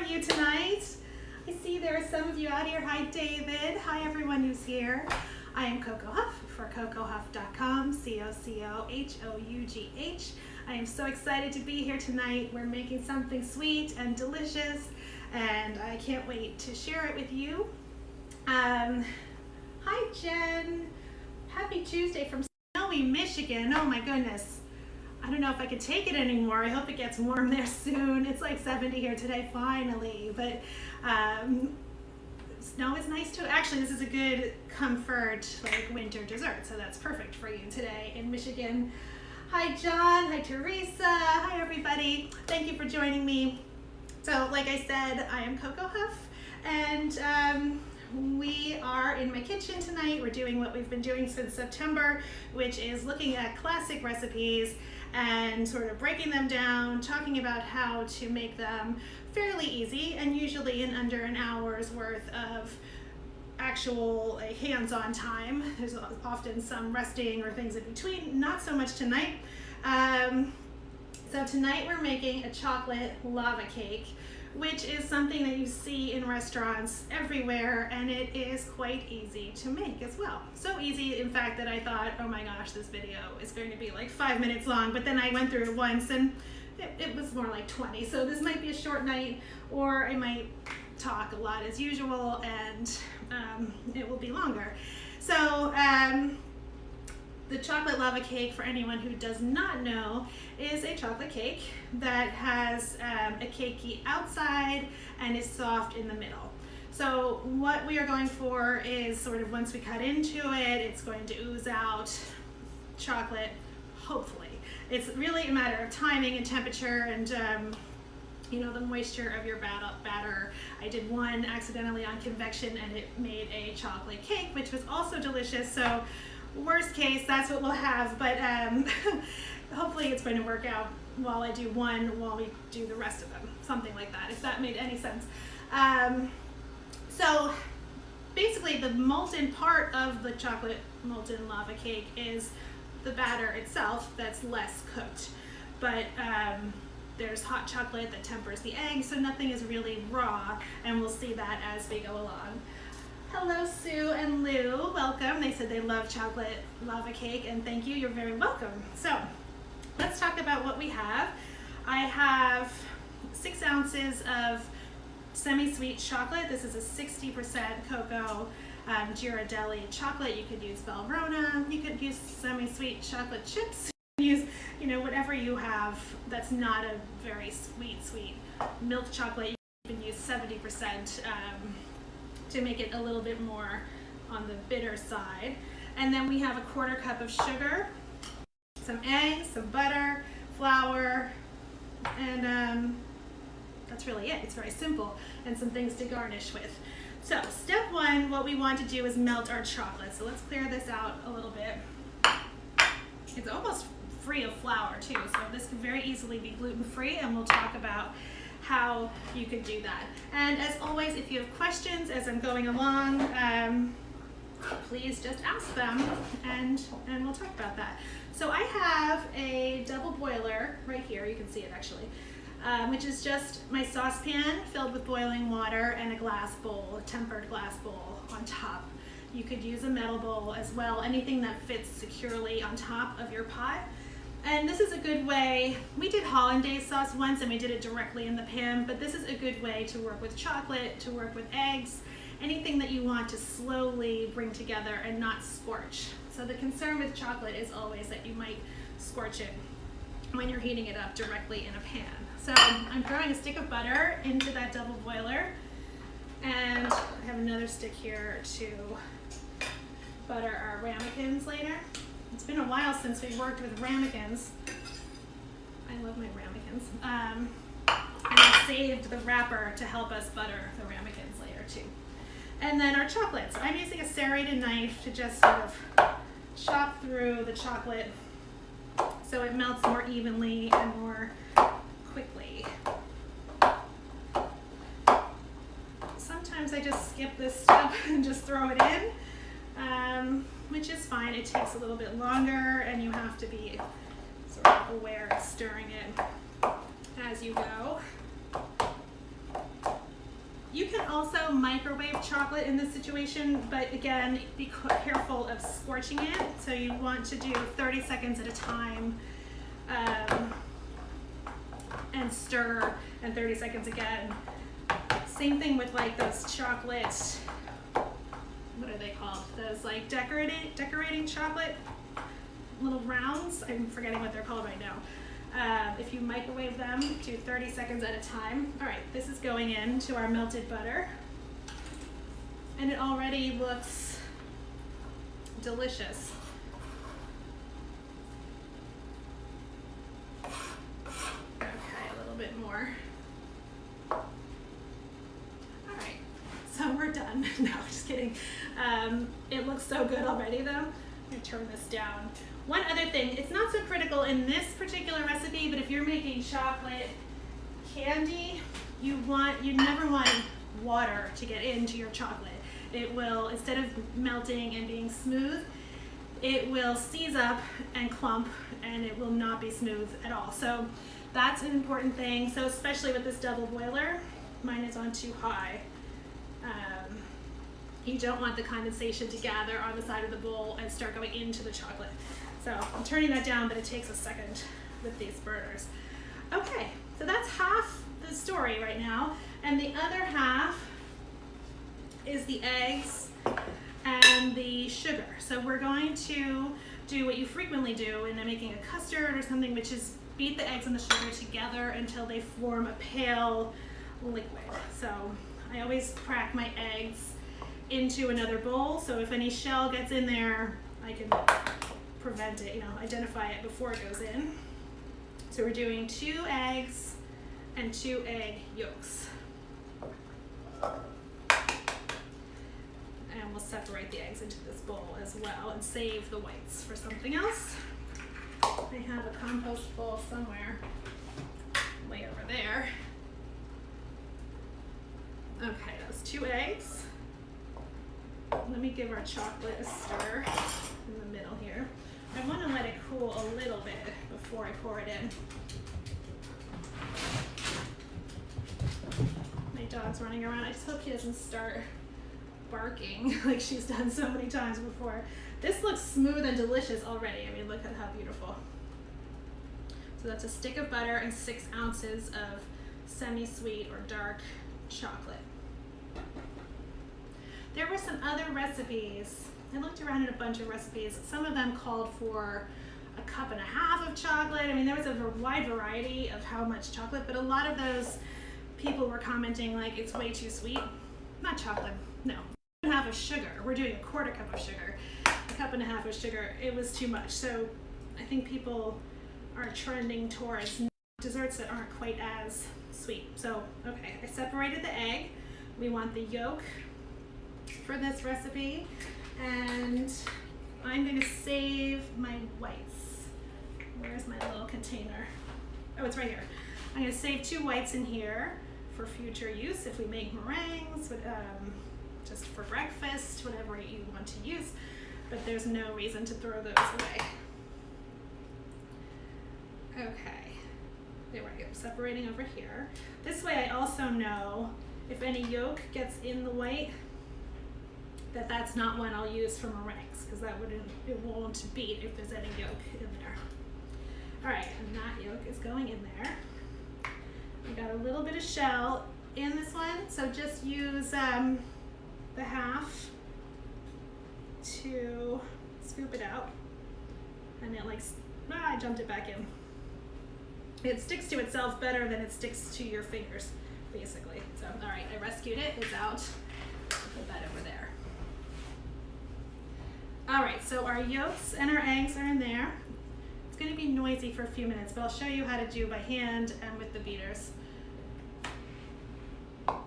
you tonight? I see there are some of you out here. Hi, David. Hi, everyone who's here. I am Coco Huff for cocohuff.com, COCOHOUGH. I am so excited to be here tonight. We're making something sweet and delicious, and I can't wait to share it with you. Hi, Jen. Happy Tuesday from snowy Michigan. Oh my goodness. I don't know if I can take it anymore. I hope it gets warm there soon. It's like 70 here today, finally. But snow is nice too. Actually, this is a good comfort, like winter dessert. So that's perfect for you today in Michigan. Hi, John. Hi, Teresa. Hi, everybody. Thank you for joining me. So, like I said, I am Coco Huff, and we are in my kitchen tonight. We're doing what we've been doing since September, which is looking at classic recipes and sort of breaking them down, talking about how to make them fairly easy and usually in under an hour's worth of actual hands-on time. There's often some resting or things in between, not so much tonight. So tonight we're making a chocolate lava cake, which is something that you see in restaurants everywhere, and it is quite easy to make as well. So easy, in fact, that I thought, oh my gosh, this video is going to be like 5 minutes long, but then I went through it once and it was more like 20. So this might be a short night, or I might talk a lot as usual, and it will be longer. So the chocolate lava cake, for anyone who does not know, is a chocolate cake that has a cakey outside and is soft in the middle. So what we are going for is sort of once we cut into it, it's going to ooze out chocolate, hopefully. It's really a matter of timing and temperature and you know, the moisture of your batter. I did one accidentally on convection and it made a chocolate cake, which was also delicious. So worst case, that's what we'll have, but hopefully it's going to work out while I do one while we do the rest of them, something like that, if that made any sense. So basically the molten part of the chocolate molten lava cake is the batter itself that's less cooked, but there's hot chocolate that tempers the egg, so nothing is really raw, and we'll see that as we go along. Hello, Sue and Lou. Welcome. They said they love chocolate lava cake, and thank you. You're very welcome. So let's talk about what we have. I have 6 ounces of semi-sweet chocolate. This is a 60% cocoa Ghirardelli chocolate. You could use Valrhona. You could use semi-sweet chocolate chips. Use, you know, whatever you have that's not a very sweet milk chocolate. You can use 70%. To make it a little bit more on the bitter side. And then we have a 1/4 cup of sugar, some eggs, some butter, flour, and that's really it. It's very simple, and some things to garnish with. So step 1, what we want to do is melt our chocolate. So let's clear this out a little bit. It's almost free of flour too, so this could very easily be gluten-free, and we'll talk about how you could do that. And as always, if you have questions as I'm going along, please just ask them, and we'll talk about that. So I have a double boiler right here, you can see it actually, which is just my saucepan filled with boiling water and a glass bowl, a tempered glass bowl on top. You could use a metal bowl as well, anything that fits securely on top of your pot. And this is a good way, we did hollandaise sauce once and we did it directly in the pan, but this is a good way to work with chocolate, to work with eggs, anything that you want to slowly bring together and not scorch. So the concern with chocolate is always that you might scorch it when you're heating it up directly in a pan. So I'm throwing a stick of butter into that double boiler, and I have another stick here to butter our ramekins later. It's been a while since we worked with ramekins. I love my ramekins. And I saved the wrapper to help us butter the ramekins later too. And then our chocolates. I'm using a serrated knife to just sort of chop through the chocolate so it melts more evenly and more quickly. Sometimes I just skip this step and just throw it in. Which is fine. It takes a little bit longer, and you have to be sort of aware of stirring it as you go. You can also microwave chocolate in this situation, but again, be careful of scorching it. So you want to do 30 seconds at a time, and stir, and 30 seconds again. Same thing with like those chocolate, what are they called? Those like decorating chocolate little rounds. I'm forgetting what they're called right now. If you microwave them, do 30 seconds at a time. All right, this is going into our melted butter. And it already looks delicious. Okay, a little bit more. All right, so we're done. No, just kidding. It looks so good already though. I'm gonna turn this down. One other thing, it's not so critical in this particular recipe, but if you're making chocolate candy, you never want water to get into your chocolate. It will, instead of melting and being smooth, it will seize up and clump, and it will not be smooth at all. So that's an important thing. So especially with this double boiler, mine is on too high. You don't want the condensation to gather on the side of the bowl and start going into the chocolate. So I'm turning that down, but it takes a second with these burners. Okay, so that's half the story right now. And the other half is the eggs and the sugar. So we're going to do what you frequently do when making a custard or something, which is beat the eggs and the sugar together until they form a pale liquid. So I always crack my eggs into another bowl, so if any shell gets in there, I can prevent it, identify it before it goes in. So we're doing 2 eggs and 2 egg yolks. And we'll separate the eggs into this bowl as well and save the whites for something else. I have a compost bowl somewhere, way over there. Okay, those 2 eggs. Let me give our chocolate a stir in the middle here. I want to let it cool a little bit before I pour it in. My dog's running around. I just hope she doesn't start barking like she's done so many times before. This looks smooth and delicious already. I mean, look at how beautiful. So that's a stick of butter and 6 ounces of semi-sweet or dark chocolate. There were some other recipes. I looked around at a bunch of recipes. Some of them called for 1.5 cups of chocolate. I mean, there was a wide variety of how much chocolate, but a lot of those people were commenting like it's way too sweet. Not chocolate, no. 1.5 cups of sugar. We're doing 1/4 cup of sugar. 1.5 cups of sugar, it was too much. So I think people are trending towards desserts that aren't quite as sweet. So, okay, I separated the egg. We want the yolk for this recipe, and I'm going to save my whites. Where's my little container? Oh, it's right here. I'm going to save 2 whites in here for future use if we make meringues, just for breakfast, whatever you want to use, but there's no reason to throw those away. Okay, there we go, separating over here. This way I also know if any yolk gets in the white, that's not one I'll use for meringues, because it won't beat if there's any yolk in there. All right, and that yolk is going in there. I got a little bit of shell in this one, so just use the half to scoop it out. And it I jumped it back in. It sticks to itself better than it sticks to your fingers, basically. So, all right, I rescued it, it's out. Put that over there. All right, so our yolks and our eggs are in there. It's going to be noisy for a few minutes, but I'll show you how to do by hand and with the beaters.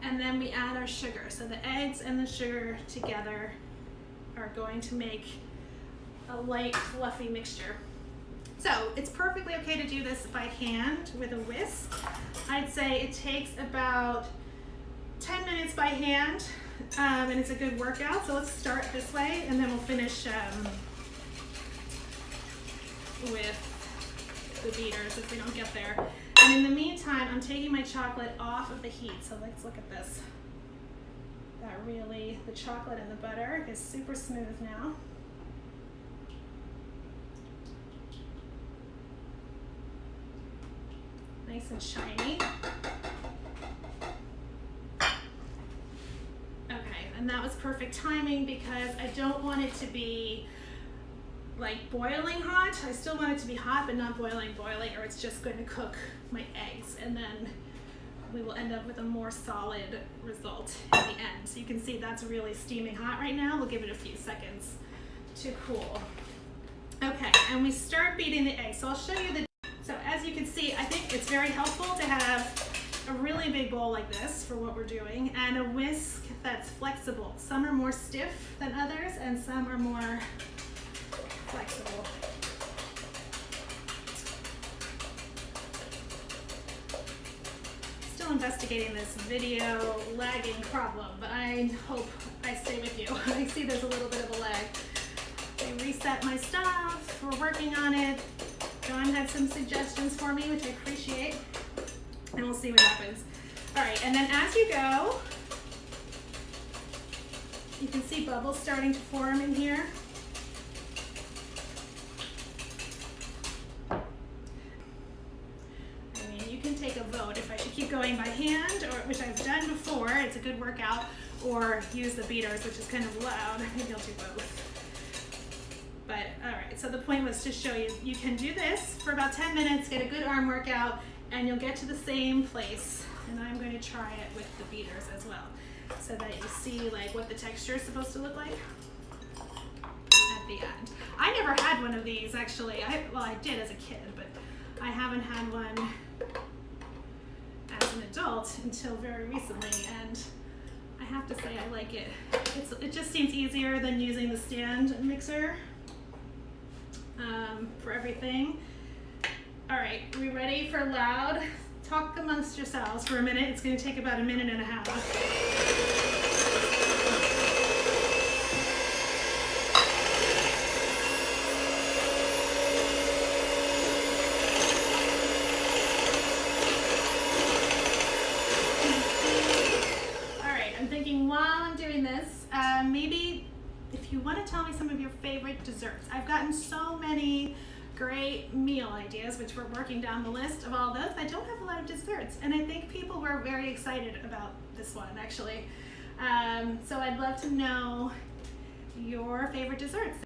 And then we add our sugar. So the eggs and the sugar together are going to make a light, fluffy mixture. So it's perfectly okay to do this by hand with a whisk. I'd say it takes about 10 minutes by hand. And it's a good workout, so let's start this way and then we'll finish with the beaters if we don't get there. And in the meantime, I'm taking my chocolate off of the heat, so let's look at this. That really, the chocolate and the butter is super smooth now. Nice and shiny. Okay, and that was perfect timing because I don't want it to be like boiling hot. I still want it to be hot, but not boiling, or it's just going to cook my eggs, and then we will end up with a more solid result at the end. So you can see that's really steaming hot right now. We'll give it a few seconds to cool. Okay, and we start beating the eggs. So I'll show you the, so as you can see, I think it's very helpful to have a really big bowl like this for what we're doing, and a whisk that's flexible. Some are more stiff than others, and some are more flexible. Still investigating this video lagging problem, but I hope I stay with you. I see there's a little bit of a lag. I reset my stuff, we're working on it. John had some suggestions for me, which I appreciate, and we'll see what happens. All right, and then as you go, you can see bubbles starting to form in here. Take a vote if I should keep going by hand, or which I've done before, it's a good workout, or use the beaters, which is kind of loud. Maybe I'll do both. But all right, so the point was to show you, you can do this for about 10 minutes, get a good arm workout, and you'll get to the same place. And I'm going to try it with the beaters as well, so that you see like what the texture is supposed to look like at the end. I never had one of these actually. Well, I did as a kid, but I haven't had one as an adult until very recently, and I have to say I like it. It just seems easier than using the stand mixer for everything. All right, are we ready for loud? Talk amongst yourselves for a minute. It's going to take about a minute and a half. Maybe if you want to tell me some of your favorite desserts. I've gotten so many great meal ideas, which we're working down the list of all those. I don't have a lot of desserts, and I think people were very excited about this one actually. So I'd love to know your favorite desserts.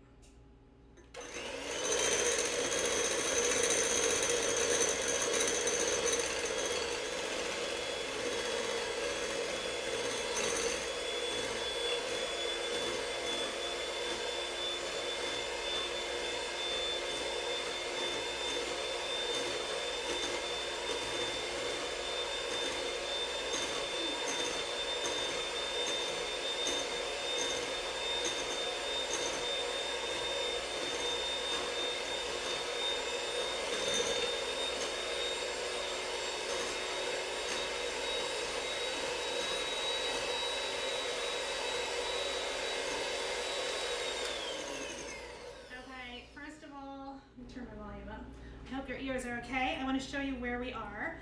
Turn my volume up. I hope your ears are okay. I want to show you where we are.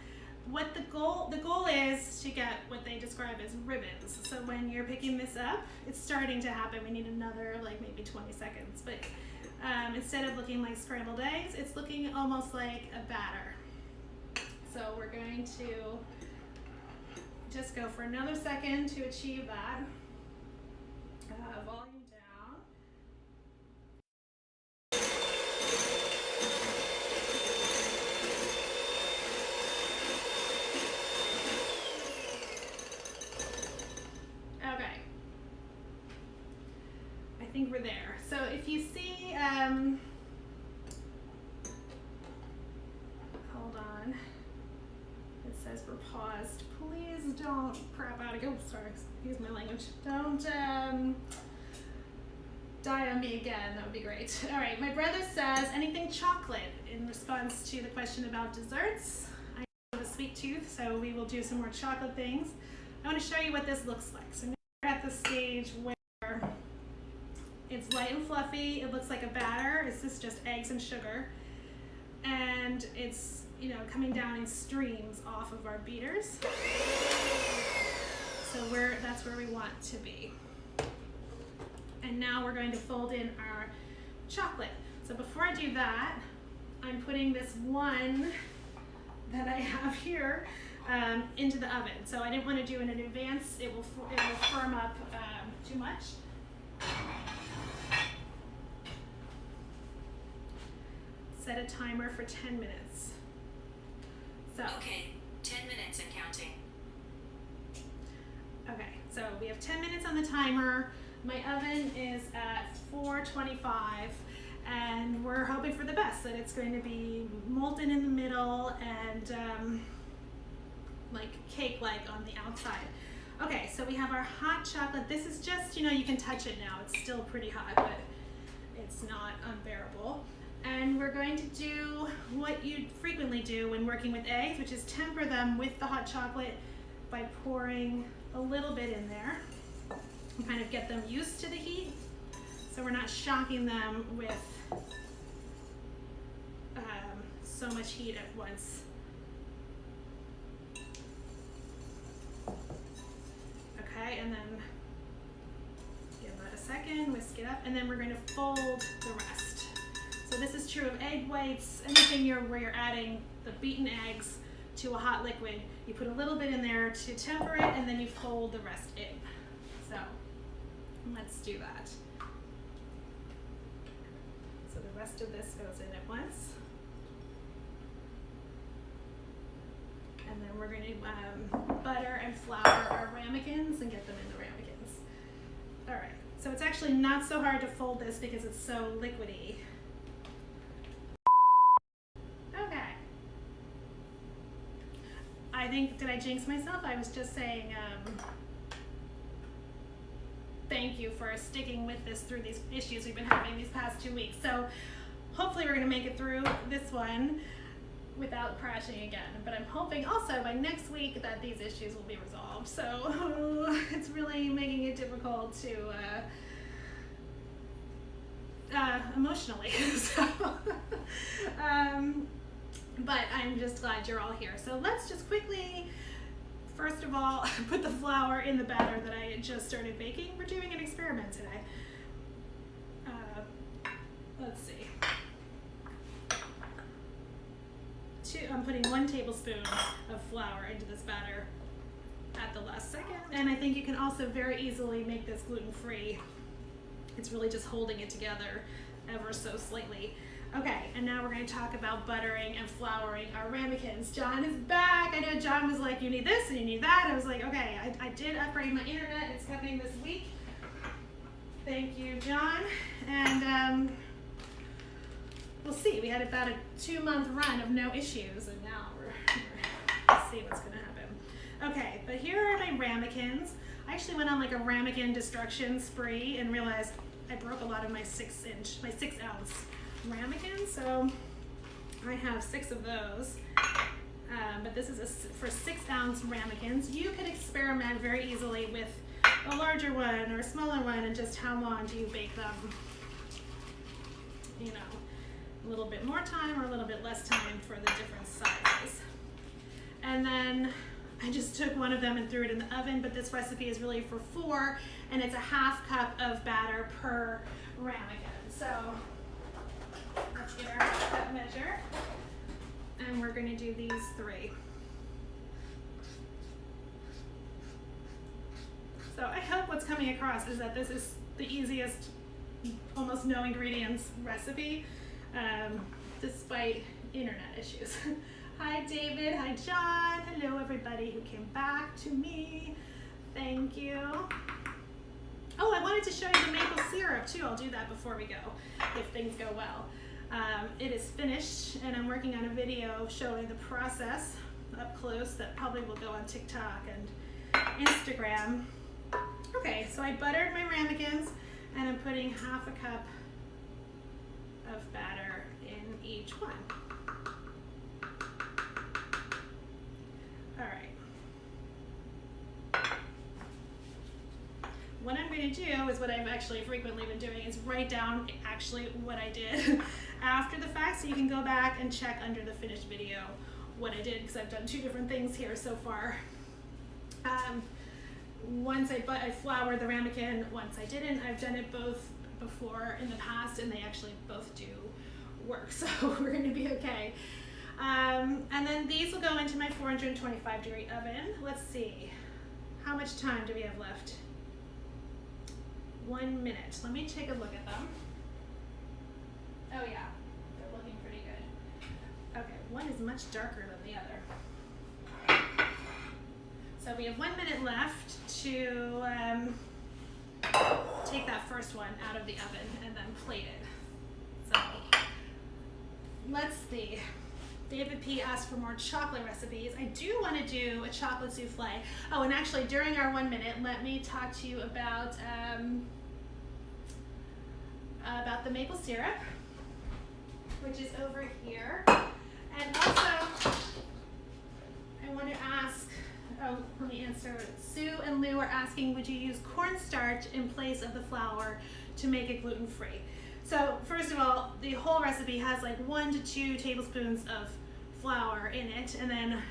What the goal is to get what they describe as ribbons. So when you're picking this up, it's starting to happen. We need another like maybe 20 seconds, but instead of looking like scrambled eggs, it's looking almost like a batter. So we're going to just go for another second to achieve that. Volume down. Okay. I think we're there. So if you see, hold on. It says we're paused. Please don't crap out again. Oh, sorry, excuse my language. Don't die on me again. That would be great. All right, my brother says anything chocolate in response to the question about desserts. I have a sweet tooth, so we will do some more chocolate things. I want to show you what this looks like. So now we're at the stage where it's light and fluffy. It looks like a batter. This is just eggs and sugar. And it's, you know, coming down in streams off of our beaters. So that's where we want to be. And now we're going to fold in our chocolate. So before I do that, I'm putting this one that I have here into the oven. So I didn't want to do it in advance. It will firm up too much. Set a timer for 10 minutes. So. Okay, 10 minutes and counting. Okay, so we have 10 minutes on the timer. My oven is at 425, and we're hoping for the best, that it's going to be molten in the middle and like cake-like on the outside. Okay, so we have our hot chocolate. This is just, you know, you can touch it now. It's still pretty hot, but it's not unbearable. And we're going to do what you frequently do when working with eggs, which is temper them with the hot chocolate by pouring a little bit in there and kind of get them used to the heat. So we're not shocking them with so much heat at once. Okay, and then give that a second, whisk it up, and then we're going to fold the rest. So this is true of egg whites, anything where you're adding the beaten eggs to a hot liquid. You put a little bit in there to temper it, and then you fold the rest in. So let's do that. So the rest of this goes in at once. And then we're going to butter and flour our ramekins and get them in the ramekins. All right, so it's actually not so hard to fold this because it's so liquidy. Okay. I think, did I jinx myself? I was just saying thank you for sticking with this through these issues we've been having these past 2 weeks. So hopefully we're going to make it through this one without crashing again. But I'm hoping also by next week that these issues will be resolved. So it's really making it difficult to emotionally. So, but I'm just glad you're all here. So let's just quickly, first of all, put the flour in the batter that I had just started baking. We're doing an experiment today. Let's see. I'm putting 1 tablespoon of flour into this batter at the last second. And I think you can also very easily make this gluten-free. It's really just holding it together ever so slightly. Okay, and now we're going to talk about buttering and flouring our ramekins. John is back. I know John was like, you need this and you need that. I was like, okay, I did upgrade my internet. It's coming this week. Thank you, John. And we'll see. We had about a 2-month run of no issues, and now let's see what's going to happen. Okay, but here are my ramekins. I actually went on like a ramekin destruction spree and realized I broke a lot of my 6-ounce ramekins, so I have 6 of those. But this is for 6-ounce ramekins. You could experiment very easily with a larger one or a smaller one, and just how long do you bake them? You know, a little bit more time or a little bit less time for the different sizes. And then I just took one of them and threw it in the oven, but this recipe is really for 4, and it's a 1/2 cup of batter per ramekin. So let's get our cup measure, and we're going to do these 3. So I hope what's coming across is that this is the easiest, almost no ingredients recipe, despite internet issues. Hi David, hi John, hello everybody who came back to me. Thank you. Oh, I wanted to show you the maple syrup too. I'll do that before we go, if things go well. It is finished, and I'm working on a video showing the process up close that probably will go on TikTok and Instagram. Okay, so I buttered my ramekins, and I'm putting 1/2 cup of batter in each one. All right. What I'm going to do is what I've actually frequently been doing is write down actually what I did after the fact, so you can go back and check under the finished video what I did, because I've done 2 different things here so far. once I floured the ramekin, once I didn't. I've done it both before in the past, and they actually both do work, so we're going to be okay. And then these will go into my 425 degree oven. Let's see, how much time do we have left? 1 minute. Let me take a look at them. Oh yeah, they're looking pretty good. Okay, one is much darker than the other. So we have 1 minute left to take that first one out of the oven and then plate it. So let's see. David P. asked for more chocolate recipes. I do want to do a chocolate souffle. Oh, and actually during our 1 minute, let me talk to you about the maple syrup, which is over here. And also, I want to ask, let me answer. Sue and Lou are asking, would you use cornstarch in place of the flour to make it gluten-free? So first of all, the whole recipe has like 1 to 2 tablespoons of flour in it, and then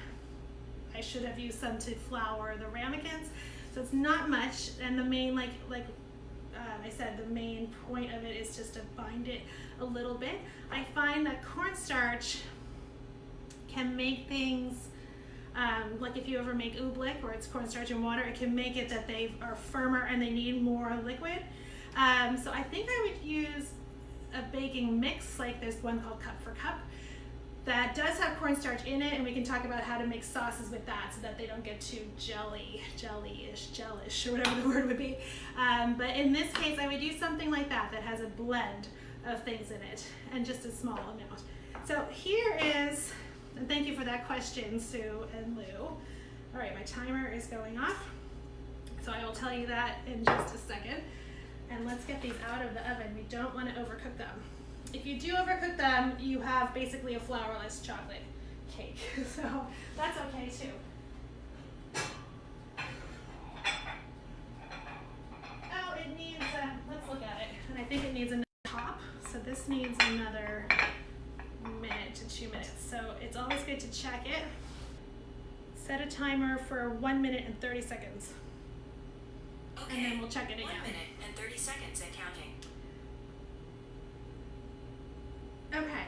I should have used some to flour the ramekins. So it's not much, and the main, like I said, the main point of it is just to bind it a little bit. I find that cornstarch can make things, like if you ever make oobleck, where it's cornstarch and water, it can make it that they are firmer and they need more liquid. So I think I would use a baking mix, like there's one called Cup for Cup, that does have cornstarch in it, and we can talk about how to make sauces with that so that they don't get too gelish, or whatever the word would be. But in this case, I would use something like that that has a blend of things in it, and just a small amount. So here is, and thank you for that question, Sue and Lou. All right, my timer is going off, so I will tell you that in just a second. And let's get these out of the oven. We don't want to overcook them. If you do overcook them, you have basically a flourless chocolate cake. So that's okay too. Oh, it needs, let's look at it. And I think it needs another top. So this needs another minute to 2 minutes. So it's always good to check it. Set a timer for 1 minute and 30 seconds. Okay. And then we'll check it again. 1 minute and 30 seconds and counting. Okay,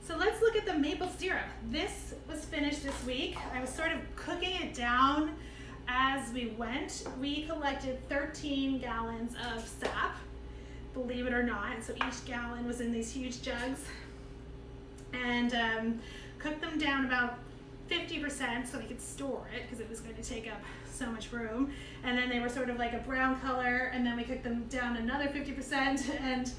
so let's look at the maple syrup. This was finished this week. I was sort of cooking it down as we went. We collected 13 gallons of sap, believe it or not. So each gallon was in these huge jugs, and cooked them down about 50% so we could store it, because it was going to take up so much room. And then they were sort of like a brown color, and then we cooked them down another 50%, and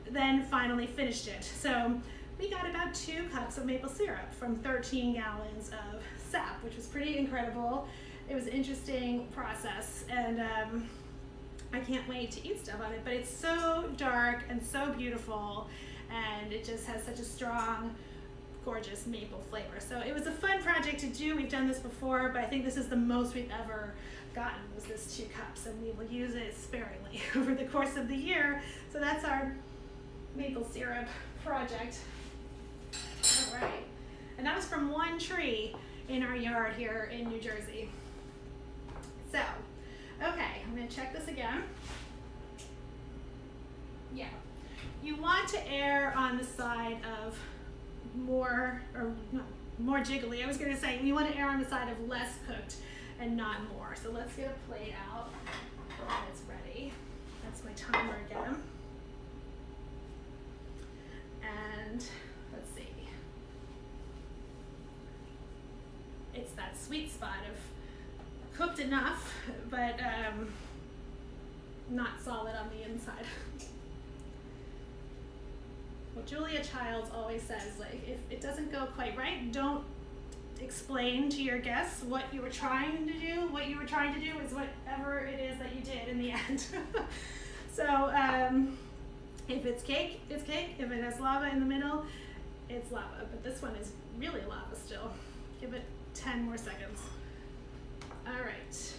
then finally finished it. So we got about 2 cups of maple syrup from 13 gallons of sap, which was pretty incredible. It was an interesting process, and I can't wait to eat stuff on it, but it's so dark and so beautiful, and it just has such a strong, gorgeous maple flavor. So it was a fun project to do. We've done this before, but I think this is the most we've ever gotten, was this 2 cups, and we will use it sparingly over the course of the year. So that's our maple syrup project. All right, and that was from one tree in our yard here in New Jersey. So, okay, I'm gonna check this again. Yeah, you want to err on the side of more, or no, more jiggly. I was gonna say, you want to err on the side of less cooked and not more. So let's get a plate out when it's ready. That's my timer again. And let's see. It's that sweet spot of cooked enough, but not solid on the inside. Well, Julia Childs always says, like, if it doesn't go quite right, don't explain to your guests what you were trying to do. What you were trying to do is whatever it is that you did in the end. So if it's cake, it's cake. If it has lava in the middle, it's lava. But this one is really lava still. Give it 10 more seconds. All right.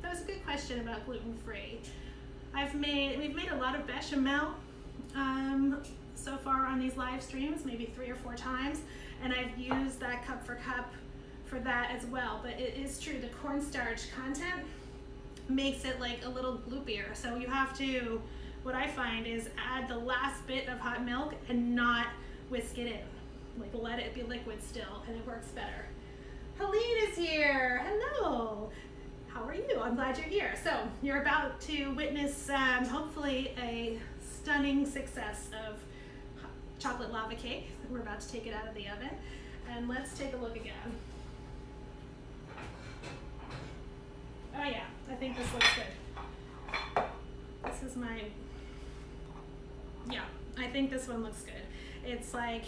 That was a good question about gluten-free. We've made a lot of bechamel so far on these live streams, maybe 3 or 4 times, and I've used that Cup for Cup for that as well. But it is true, the cornstarch content makes it like a little gloopier. So you have to, what I find is add the last bit of hot milk and not whisk it in. Like let it be liquid still, and it works better. Helene is here. Hello. How are you? I'm glad you're here. So you're about to witness hopefully a stunning success of chocolate lava cake. We're about to take it out of the oven, and let's take a look again. Oh yeah, I think this looks good. This is my, yeah, I think this one looks good. It's like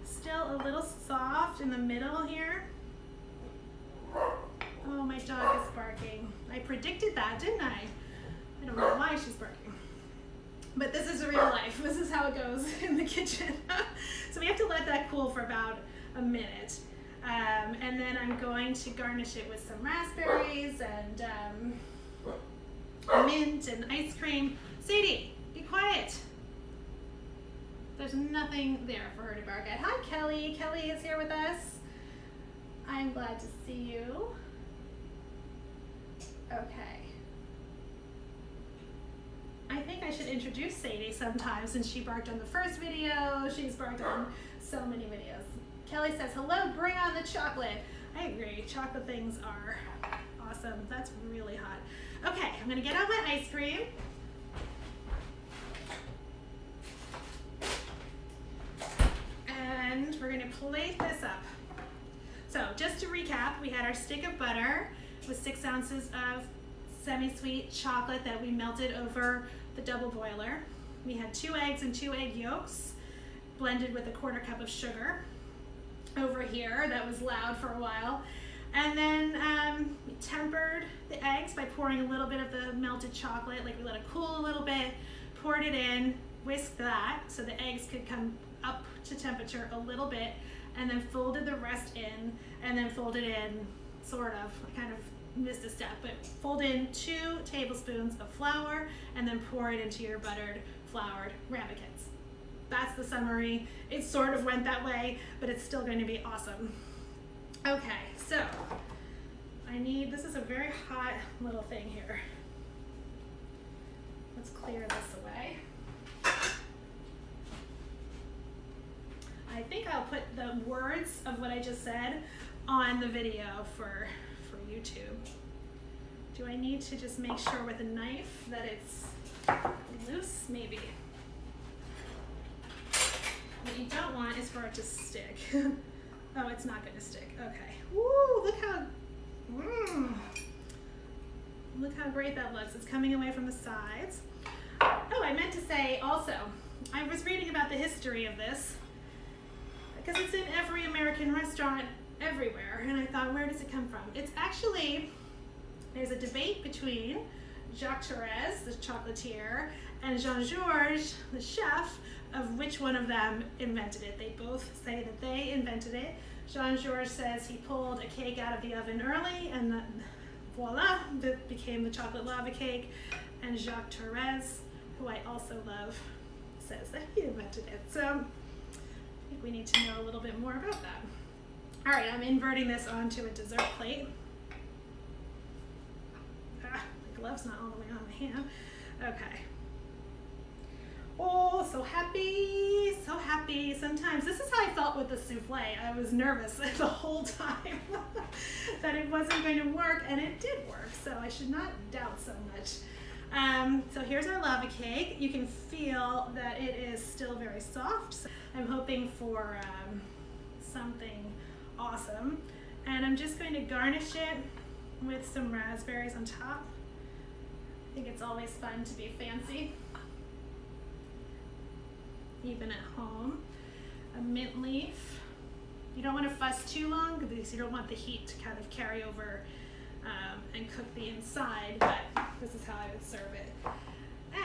still a little soft in the middle here. Oh, my dog is barking. I predicted that, didn't I? I don't know why she's barking. But this is real life. This is how it goes in the kitchen. So we have to let that cool for about a minute. And then I'm going to garnish it with some raspberries and mint and ice cream. Sadie, be quiet. There's nothing there for her to bark at. Hi, Kelly. Kelly is here with us. I'm glad to see you. Okay. I think I should introduce Sadie sometime since she barked on the first video. She's barked on so many videos. Kelly says, hello, bring on the chocolate. I agree, chocolate things are awesome. That's really hot. Okay, I'm gonna get out my ice cream. And we're gonna plate this up. So just to recap, we had our stick of butter with 6 ounces of semi-sweet chocolate that we melted over the double boiler. We had 2 eggs and 2 egg yolks blended with a 1/4 cup of sugar over here. That was loud for a while. And then we tempered the eggs by pouring a little bit of the melted chocolate, like we let it cool a little bit, poured it in, whisked that so the eggs could come up to temperature a little bit, and then folded the rest in, and then folded in, sort of, I kind of missed a step, but fold in 2 tablespoons of flour, and then pour it into your buttered, floured ramekins. That's the summary. It sort of went that way, but it's still going to be awesome. Okay, so I need, this is a very hot little thing here. Let's clear this away. I think I'll put the words of what I just said on the video for YouTube. Do I need to just make sure with a knife that it's loose? Maybe. What you don't want is for it to stick. Oh, it's not going to stick. Okay. Woo! Look how great that looks. It's coming away from the sides. Oh, I meant to say also, I was reading about the history of this because it's in every American restaurant everywhere, and I thought, where does it come from? It's actually, there's a debate between Jacques Therese, the chocolatier, and Jean-Georges, the chef, of which one of them invented it. They both say that they invented it. Jean-Georges says he pulled a cake out of the oven early, and that, voila, that became the chocolate lava cake. And Jacques Therese, who I also love, says that he invented it. So I think we need to know a little bit more about that. All right, I'm inverting this onto a dessert plate. The glove's not all the way on my hand. Okay. Oh, so happy, so happy. Sometimes, this is how I felt with the souffle. I was nervous the whole time that it wasn't going to work, and it did work, so I should not doubt so much. So here's our lava cake. You can feel that it is still very soft. So I'm hoping for something awesome. And I'm just going to garnish it with some raspberries on top. I think it's always fun to be fancy, even at home. A mint leaf. You don't want to fuss too long because you don't want the heat to kind of carry over and cook the inside, but this is how I would serve it.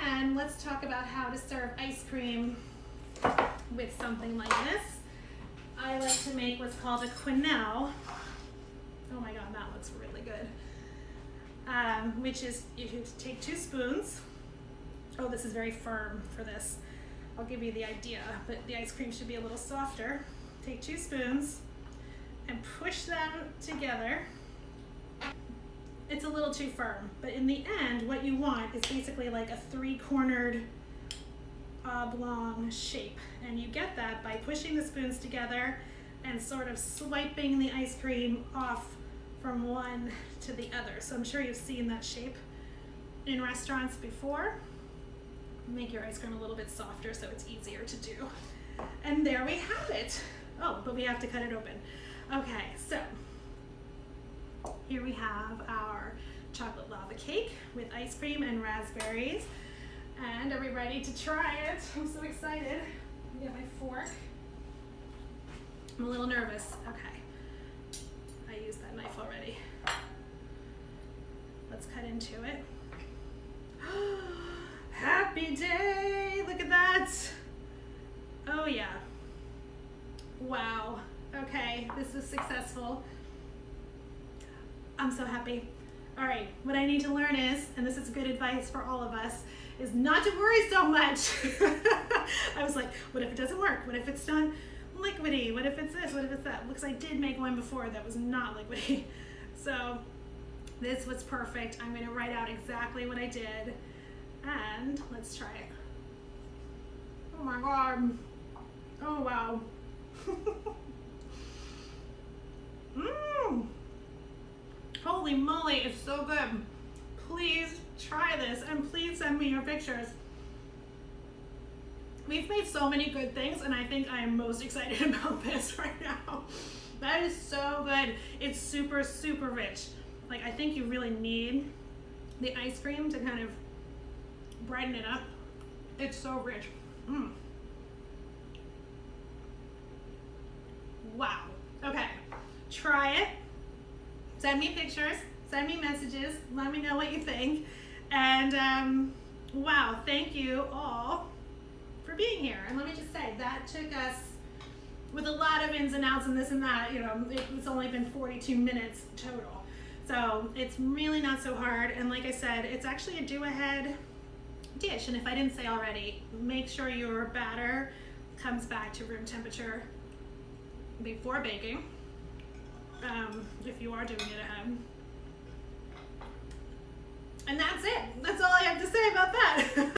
And let's talk about how to serve ice cream with something like this. I like to make what's called a quenelle. Oh my god, that looks really good. Which is, you take 2 spoons. Oh, this is very firm for this. I'll give you the idea, but the ice cream should be a little softer. Take 2 spoons and and push them together. It's a little too firm, but in the end, what you want is basically like a 3-cornered oblong shape. And you get that by pushing the spoons together and sort of swiping the ice cream off from one to the other. So I'm sure you've seen that shape in restaurants before. Make your ice cream a little bit softer so it's easier to do. And there we have it. Oh, but we have to cut it open. Okay, so here we have our chocolate lava cake with ice cream and raspberries. And are we ready to try it? I'm so excited. I get my fork. I'm a little nervous. Okay, I used that knife already. Let's cut into it. Happy day! Look at that! Oh yeah. Wow. Okay, this is successful. I'm so happy. All right, what I need to learn is, and this is good advice for all of us, is not to worry so much. I was like, what if it doesn't work? What if it's not liquidy? What if it's this? What if it's that? Because I did make one before that was not liquidy. So this was perfect. I'm gonna write out exactly what I did, and let's try it. Oh my God. Oh wow. Mmm. Holy moly, it's so good. Please try this and please send me your pictures. We've made so many good things and I think I am most excited about this right now. That is so good. It's super, super rich. Like, I think you really need the ice cream to kind of brighten it up. It's so rich. Mm. Wow. Okay, try it. Send me pictures, send me messages, let me know what you think. And wow, thank you all for being here. And let me just say, that took us, with a lot of ins and outs and this and that, you know, it's only been 42 minutes total. So it's really not so hard. And like I said, it's actually a do-ahead dish. And if I didn't say already, make sure your batter comes back to room temperature before baking. If you are doing it at home. And that's it. That's all I have to say about that.